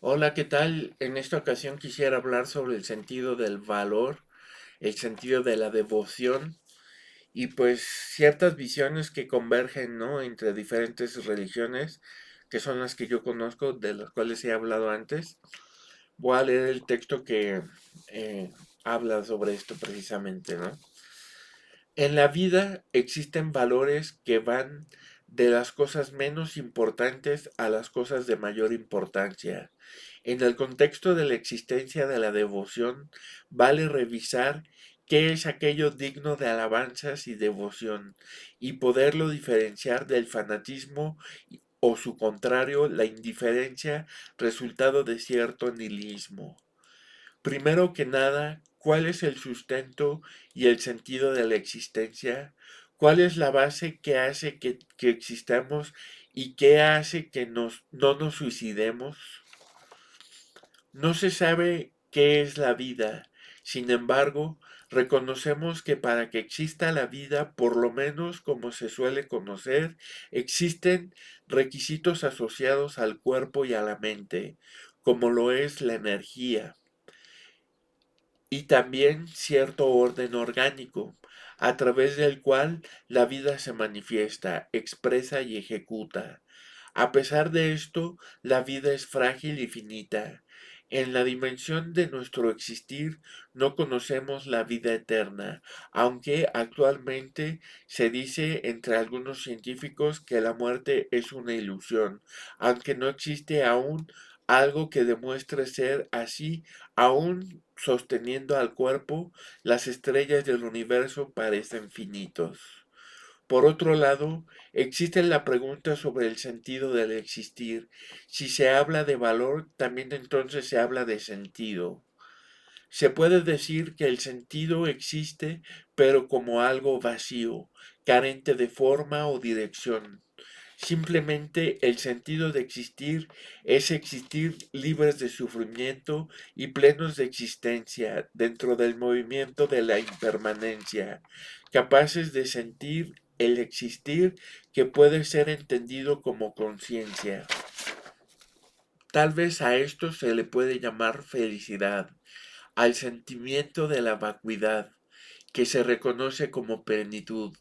Hola, ¿qué tal? En esta ocasión quisiera hablar sobre el sentido del valor, el sentido de la devoción y pues ciertas visiones que convergen, ¿no? Entre diferentes religiones, que son las que yo conozco, de las cuales he hablado antes. Voy a leer el texto que habla sobre esto precisamente, ¿no? En la vida existen valores que van de las cosas menos importantes a las cosas de mayor importancia. En el contexto de la existencia de la devoción, vale revisar qué es aquello digno de alabanzas y devoción, y poderlo diferenciar del fanatismo o su contrario, la indiferencia, resultado de cierto nihilismo. Primero que nada, ¿cuál es el sustento y el sentido de la existencia? ¿Cuál es la base que hace que existamos y qué hace que no nos suicidemos? No se sabe qué es la vida. Sin embargo, reconocemos que para que exista la vida, por lo menos como se suele conocer, existen requisitos asociados al cuerpo y a la mente, como lo es la energía y también cierto orden orgánico, a través del cual la vida se manifiesta, expresa y ejecuta. A pesar de esto, la vida es frágil y finita. En la dimensión de nuestro existir no conocemos la vida eterna, aunque actualmente se dice entre algunos científicos que la muerte es una ilusión, aunque no existe aún algo que demuestre ser así, aún sosteniendo al cuerpo, las estrellas del universo parecen finitos. Por otro lado, existe la pregunta sobre el sentido del existir. Si se habla de valor, también entonces se habla de sentido. Se puede decir que el sentido existe, pero como algo vacío, carente de forma o dirección. Simplemente el sentido de existir es existir libres de sufrimiento y plenos de existencia dentro del movimiento de la impermanencia, capaces de sentir el existir que puede ser entendido como conciencia. Tal vez a esto se le puede llamar felicidad, al sentimiento de la vacuidad, que se reconoce como plenitud.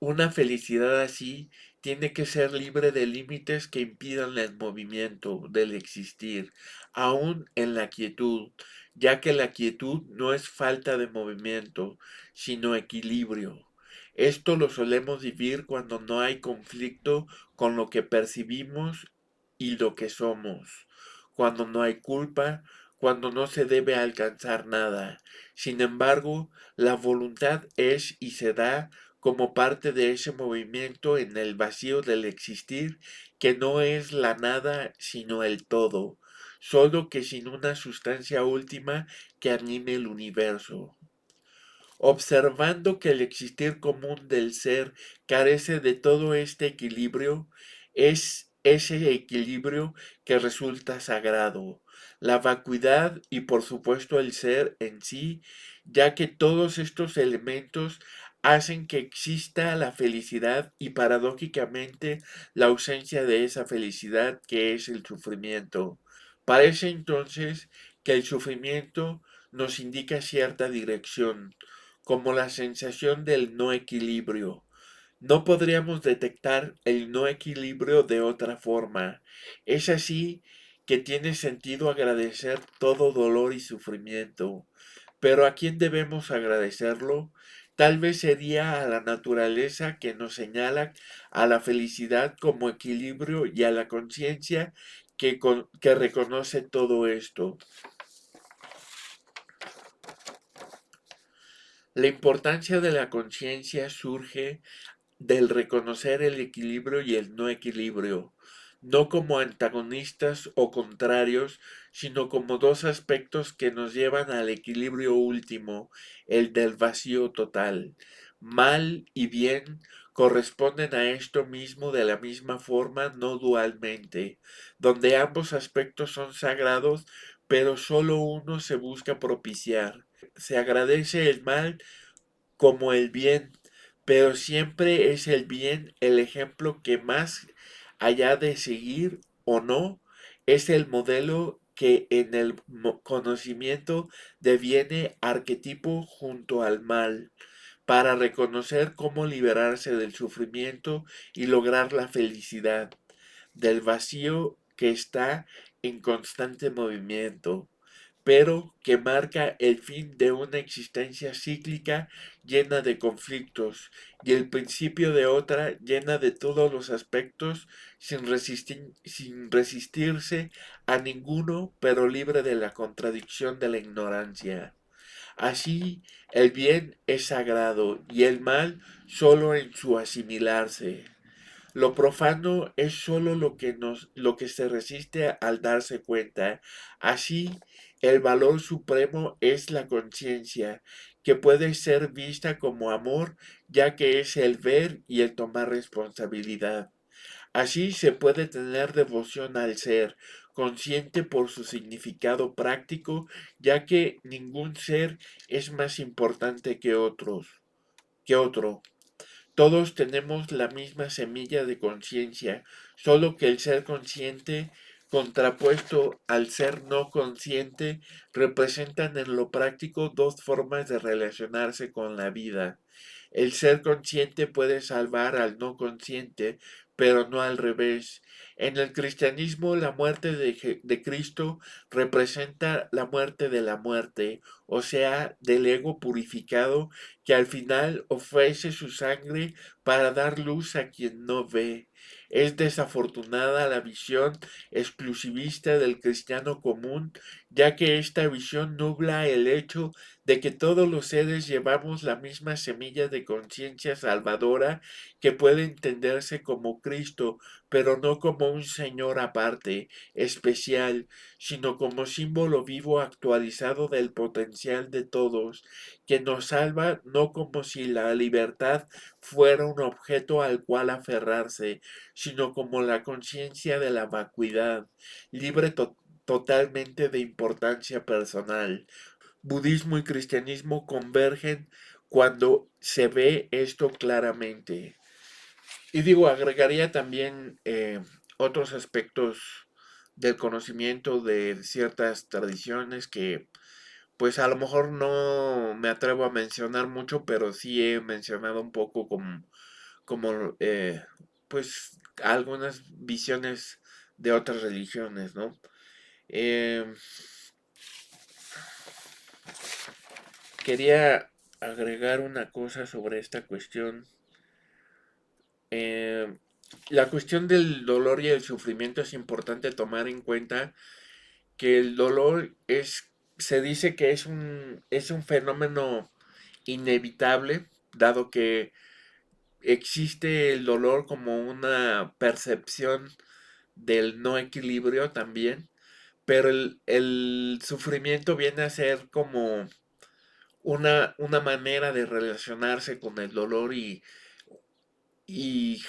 Una felicidad así tiene que ser libre de límites que impidan el movimiento del existir, aun en la quietud, ya que la quietud no es falta de movimiento, sino equilibrio. Esto lo solemos vivir cuando no hay conflicto con lo que percibimos y lo que somos, cuando no hay culpa, cuando no se debe alcanzar nada. Sin embargo, la voluntad es y se da como parte de ese movimiento en el vacío del existir, que no es la nada sino el todo, solo que sin una sustancia última que anime el universo. Observando que el existir común del ser carece de todo este equilibrio, es ese equilibrio que resulta sagrado, la vacuidad y por supuesto el ser en sí, ya que todos estos elementos hacen que exista la felicidad y paradójicamente la ausencia de esa felicidad que es el sufrimiento. Parece entonces que el sufrimiento nos indica cierta dirección, como la sensación del no equilibrio. No podríamos detectar el no equilibrio de otra forma. Es así que tiene sentido agradecer todo dolor y sufrimiento. Pero ¿a quién debemos agradecerlo? Tal vez sería a la naturaleza que nos señala a la felicidad como equilibrio y a la conciencia que reconoce todo esto. La importancia de la conciencia surge del reconocer el equilibrio y el no equilibrio, no como antagonistas o contrarios, sino como dos aspectos que nos llevan al equilibrio último, el del vacío total. Mal y bien corresponden a esto mismo de la misma forma, no dualmente, donde ambos aspectos son sagrados, pero solo uno se busca propiciar. Se agradece el mal como el bien, pero siempre es el bien el ejemplo que más allá de seguir o no, es el modelo que en el conocimiento deviene arquetipo junto al mal, para reconocer cómo liberarse del sufrimiento y lograr la felicidad, del vacío que está en constante movimiento, pero que marca el fin de una existencia cíclica llena de conflictos y el principio de otra llena de todos los aspectos sin resistirse a ninguno, pero libre de la contradicción de la ignorancia. Así, el bien es sagrado y el mal solo en su asimilarse. Lo profano es solo lo que se resiste al darse cuenta. Así, el valor supremo es la conciencia, que puede ser vista como amor, ya que es el ver y el tomar responsabilidad. Así se puede tener devoción al ser, consciente por su significado práctico, ya que ningún ser es más importante que otro. Todos tenemos la misma semilla de conciencia, solo que el ser consciente, contrapuesto al ser no consciente, representan en lo práctico dos formas de relacionarse con la vida. El ser consciente puede salvar al no consciente, pero no al revés. En el cristianismo, la muerte de Cristo representa la muerte de la muerte, o sea, del ego purificado que al final ofrece su sangre para dar luz a quien no ve. Es desafortunada la visión exclusivista del cristiano común, ya que esta visión nubla el hecho de que todos los seres llevamos la misma semilla de conciencia salvadora que puede entenderse como Cristo, pero no como un Señor aparte, especial, sino como símbolo vivo actualizado del potencial de todos, que nos salva no como si la libertad fuera un objeto al cual aferrarse, sino como la conciencia de la vacuidad, libre totalmente de importancia personal. Budismo y cristianismo convergen cuando se ve esto claramente. Y digo, agregaría también otros aspectos del conocimiento de ciertas tradiciones que pues a lo mejor no me atrevo a mencionar mucho, pero sí he mencionado un poco como pues algunas visiones de otras religiones, ¿no? Eh, Quería agregar una cosa sobre esta cuestión. Eh, la cuestión del dolor y el sufrimiento es importante tomar en cuenta que el dolor se dice que es un fenómeno inevitable, dado que existe el dolor como una percepción del no equilibrio también, pero el sufrimiento viene a ser como una manera de relacionarse con el dolor y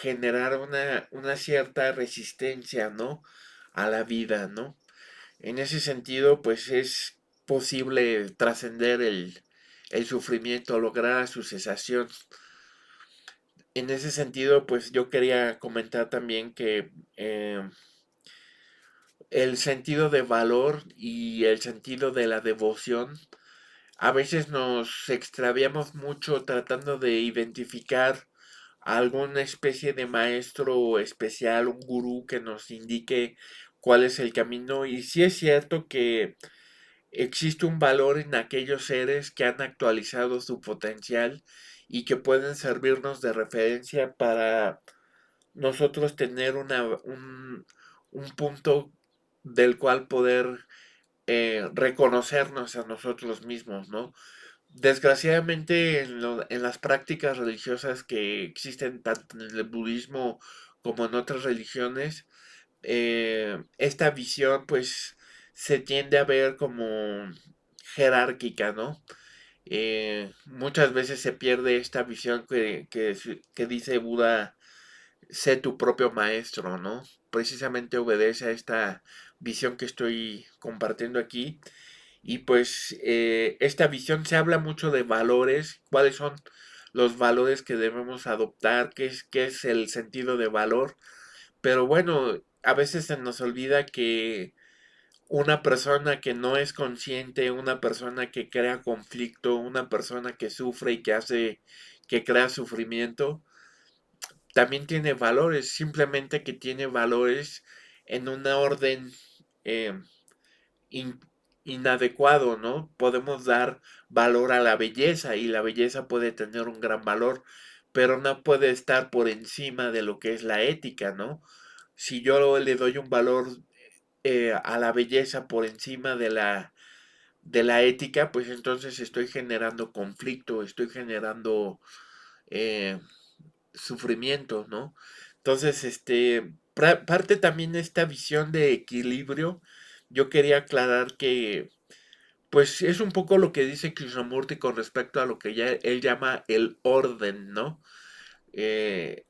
generar una cierta resistencia, ¿no? A la vida, ¿no? En ese sentido, pues es posible trascender el sufrimiento, lograr su cesación. En ese sentido, pues yo quería comentar también que el sentido de valor y el sentido de la devoción, a veces nos extraviamos mucho tratando de identificar alguna especie de maestro especial, un gurú que nos indique cuál es el camino. Y sí es cierto que existe un valor en aquellos seres que han actualizado su potencial y que pueden servirnos de referencia para nosotros tener un punto del cual poder reconocernos a nosotros mismos, ¿no? Desgraciadamente en las prácticas religiosas que existen tanto en el budismo como en otras religiones, esta visión pues se tiende a ver como jerárquica, ¿no? Muchas veces se pierde esta visión que dice Buda, sé tu propio maestro, ¿no? Precisamente obedece a esta visión que estoy compartiendo aquí. Y pues esta visión se habla mucho de valores, cuáles son los valores que debemos adoptar, qué es el sentido de valor. Pero bueno, a veces se nos olvida que una persona que no es consciente, una persona que crea conflicto, una persona que sufre y que hace, que crea sufrimiento, también tiene valores, simplemente que tiene valores en un orden eh, in- inadecuado, ¿no? Podemos dar valor a la belleza y la belleza puede tener un gran valor, pero no puede estar por encima de lo que es la ética, ¿no? Si yo le doy un valor a la belleza por encima de la ética, pues entonces estoy generando conflicto, estoy generando eh, sufrimiento, ¿no? Entonces, parte también de esta visión de equilibrio, yo quería aclarar que, pues es un poco lo que dice Krishnamurti con respecto a lo que ya él llama el orden, ¿no?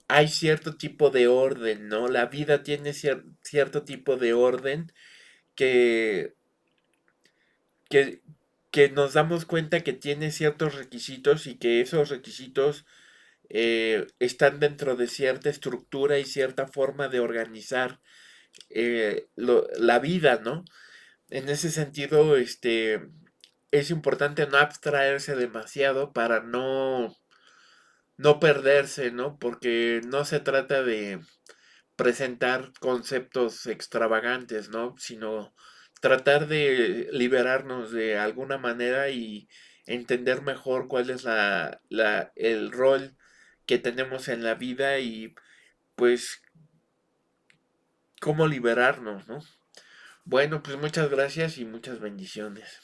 Hay cierto tipo de orden, ¿no? La vida tiene cierto tipo de orden que, que, que nos damos cuenta que tiene ciertos requisitos y que esos requisitos están dentro de cierta estructura y cierta forma de organizar la vida, ¿no? En ese sentido, es importante no abstraerse demasiado para no perderse, ¿no? Porque no se trata de presentar conceptos extravagantes, ¿no? Sino tratar de liberarnos de alguna manera y entender mejor cuál es el rol que tenemos en la vida y pues cómo liberarnos, ¿no? Bueno, pues muchas gracias y muchas bendiciones.